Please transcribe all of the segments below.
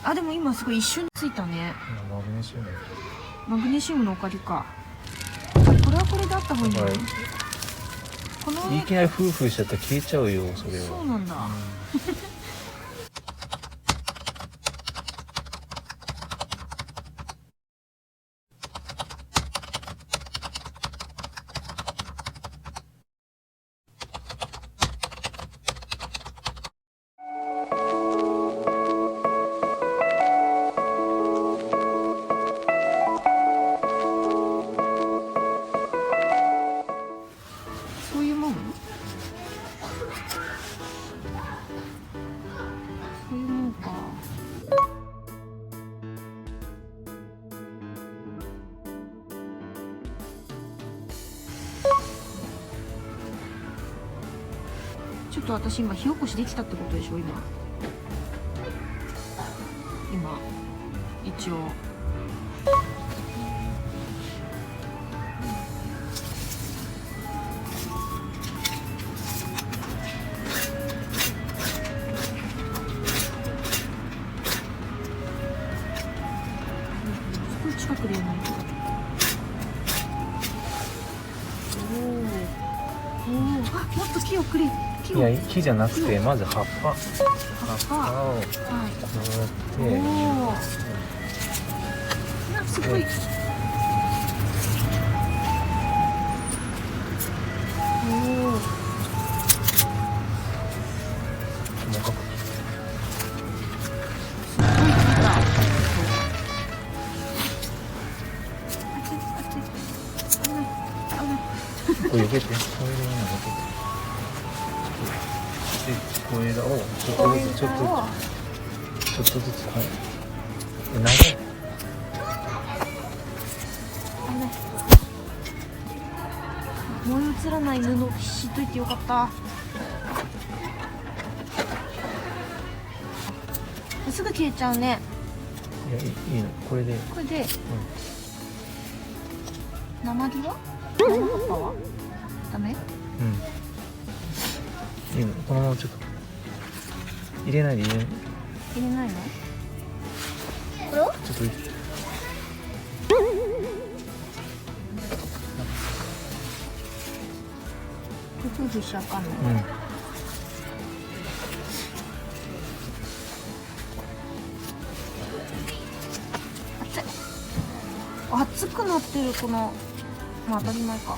あ、でも今すごい一瞬ついたね。マグネシウム。マグネシウムのおかげか。これはこれであった方がいいの。このいきなりフーフーしちゃったら消えちゃうよ、それは。そうなんだ。そういうもん？そういうもんか。ちょっと私今火起こしできたってことでしょ今一応。すごい近くでやらないと。おお、あ、もっと木をくれ。木を。いや、木じゃなくて、まず葉っぱ。葉っぱ。をこはい。うやって。おお。すごい。おお。細かく。すごい切った。あちあち。危ない危ない。これ避けて。これでいいの避けて。で、小枝をちょっとずつちょっとずつはい。長い。危ない。燃え移らない布敷いといてよかった。すぐ消えちゃうね。いや、いいのこれで。これで、生木は生葉っぱはダメ？いいのこのままちょっと入れないで入れないの？これを？ちょっと夫婦しちゃうかんの？熱くなってるこの、まあ当たり前か。よ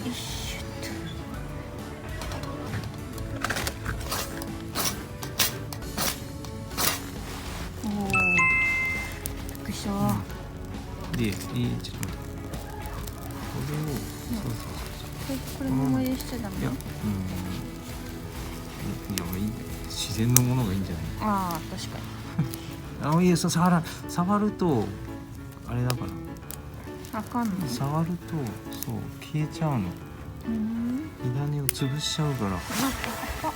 いしょっと。おお。びっくりした。で、ちょっと待って。これを、そうそうこれも入れしちゃダメ？いや、いや、自然のものがいいんじゃない？ああ、確かに。いや、触るとあれだから。あかんの？触るとそう消えちゃうの。火種を潰しちゃうから。なんか葉っ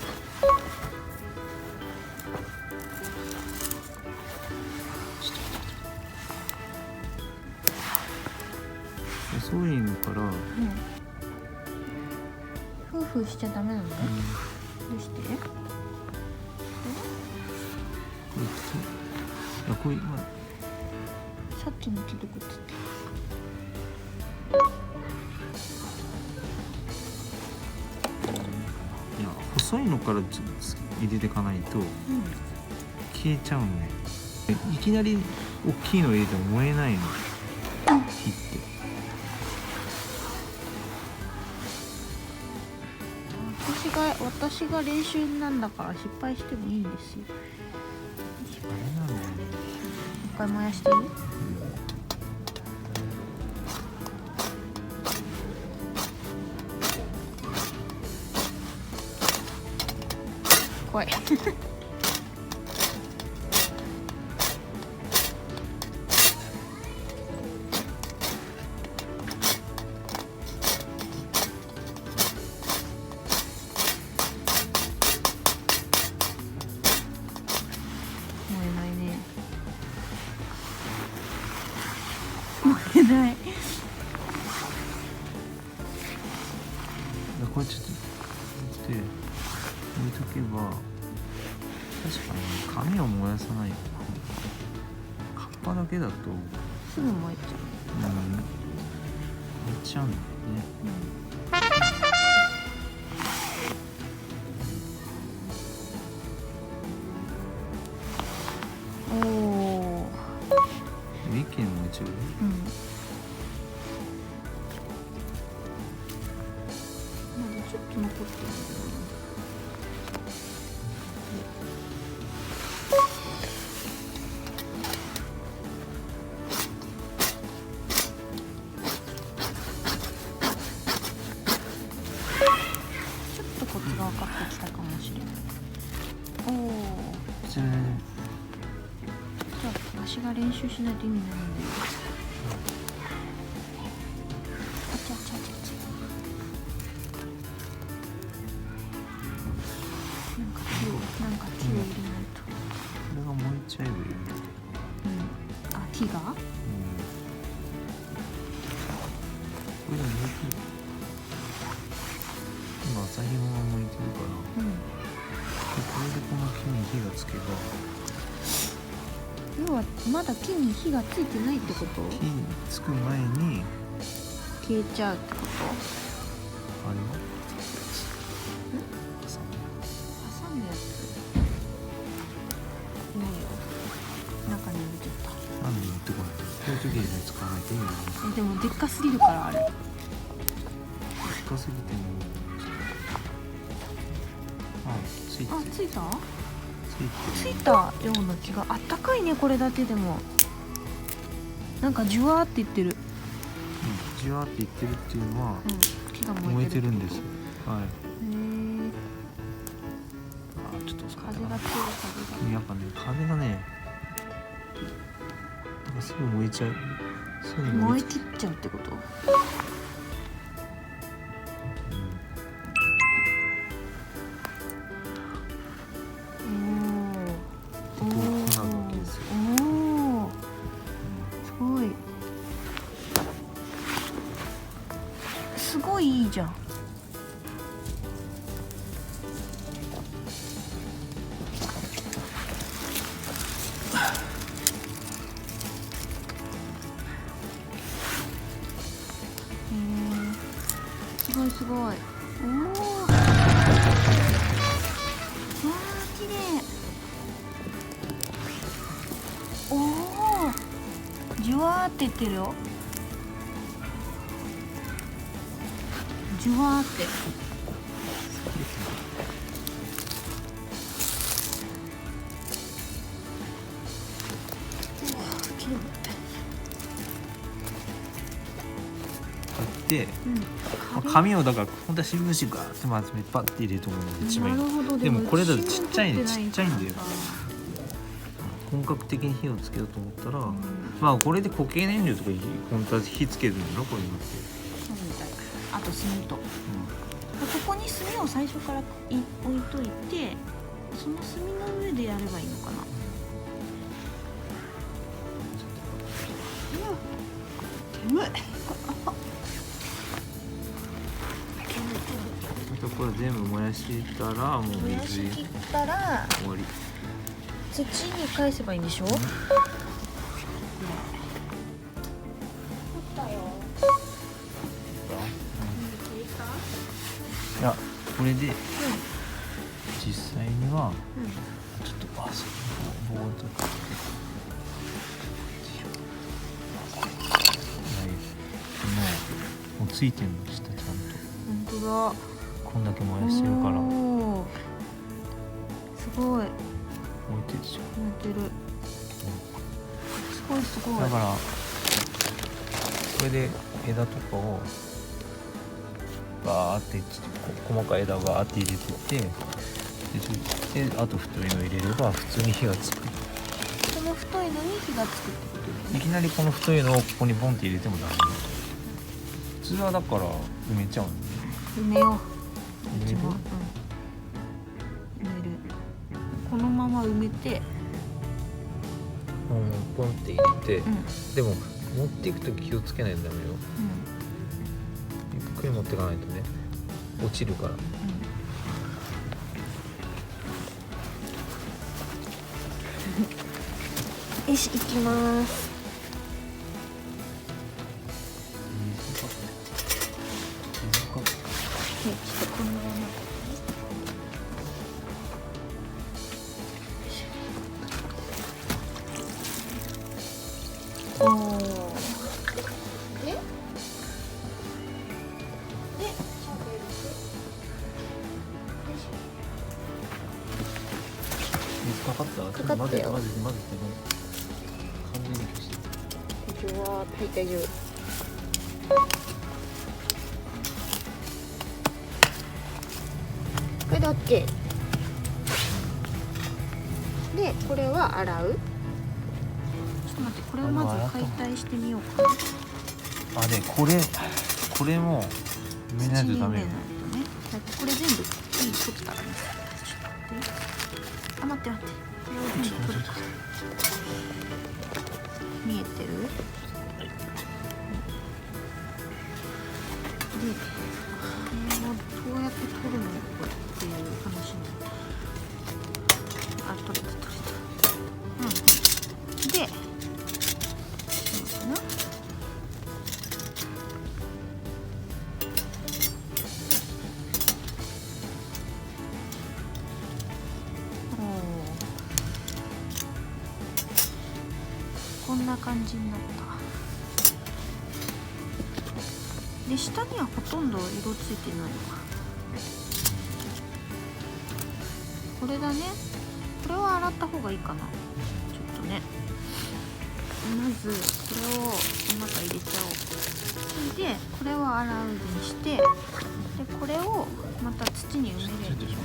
細いのから。夫婦しちゃダメなの？どうして？こういうさっきの木どこっていや細いのから入れていかないと消えちゃうのね。いきなり大きいの入れても燃えないの。火って。私が練習なんだから失敗してもいいんですよ。一回燃やしていい？怖い。燃えない。これちょっと置いとけば、多確かに紙を燃やさないと葉っぱだけだとすぐ燃えちゃ燃えちゃうんだよね。う、おお、一気に燃えちゃうよ。まだちょっと残ってるけど。ちょっとこっち側かってきたかもしれない。おお。じゃあじゃあ私が練習しないと意味ないんだよ。あちゃちゃちゃちゃ。なんか手を入れないと。これが燃えちゃえばいいよね。あ、木が？これで燃えてる。今朝ひもが燃えてるから、でこれでこの木に火がつけば、要はまだ木に火がついてないってこと？火つく前に消えちゃうってこと？あれは挟むやつ。いないよ。中に入れちゃった。なんで持ってこないの？こういう時に使わないといいよね。でもでっかすぎるからあれ。近すぎてもついてあ、ついた？ついる。たような気が。あったかいねこれだけでも。なんかジュワーって言ってる。じわーって言ってるっていうのは、木が燃えてるんですよ。はい。へえ。ちょっと風が強い風が。やっぱね、風がね、なんかすぐ燃えちゃう。すぐ燃えちゃ切っちゃうってこと？こうなるわけですよ。おお、すごい。すごいいいじゃん。すごいすごい。おお。わあ、綺麗。おお。ジュワーって言ってるよ。ジュワーって。うわー、綺麗。で、紙をだから本当は新聞紙ガーってまずパッて入れると思うのが一番いい。なるほど。でもこれだとちっちゃいね、ちっちゃいんだよ。さ本格的に火をつけようと思ったら、まあこれで固形燃料とか本当は火つけるんだろこういうのって。そうみたい。あと炭と。ここに炭を最初から置いといて、その炭の上でやればいいのかな。煙い。これ全部燃やしたらもう燃や水し切ったら終わり。土に返せばいいんでしょ。いやこれで実際にはちょっとそう棒とかもうついてるの下ちゃんと。本当だ。こんだけ燃やしてるから燃おー、すごい。えてるでしょ。燃えてる。すごいすごい。だからこれで枝とかをバーって細かい枝をバーって入れてってであと太いの入れれば普通に火がつく。この太いのに火がつくってことだよね。いきなりこの太いのをここにボンって入れてもダメ。普通はだから埋めちゃうんだよね。埋めよう。埋める？埋める。このまま埋めて、ポンって入れて、でも持っていくと気をつけないとダメよ。ゆっくり持っていかないとね落ちるから。よし、行きます。ちょっとこのまま。おお。で。水かかった？かかったよ。混ぜて完全に消して。大丈夫。はい、大丈夫。これで OK で、これは洗う。ちょっと待って、これをまず解体してみようかな。あ、でこれも埋めないとダメよ。これ全部取ったらね。あ、待って待って。これを全部取る。見えてる？で、これをどうやって取るのっていう話になる。あ、取れた。うん。で、そうかな。こんな感じになった。で、下にはほとんど色ついてないわ。これだね。これは洗った方がいいかな。ちょっとね。まずこれをこの中入れちゃおう。それでこれを洗うにして、でこれをまた土に埋めるでしょ。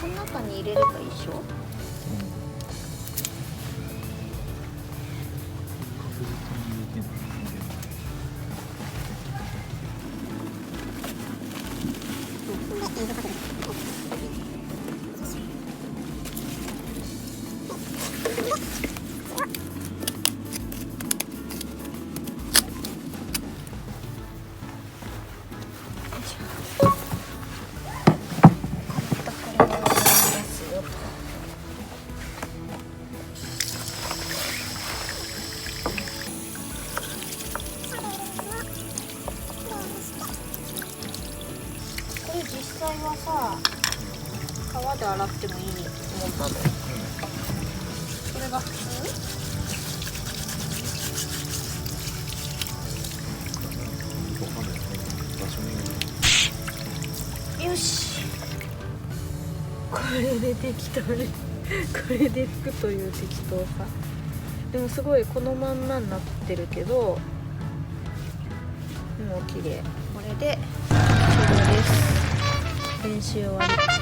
この中に入れればいいでしょ。実際はさ、川で洗ってもいいもんなの？それが普通？よし。これで適当にこれで拭くという適当さ。でもすごいこのまんまになってるけど、もう綺麗。これで終了です。練習終わり。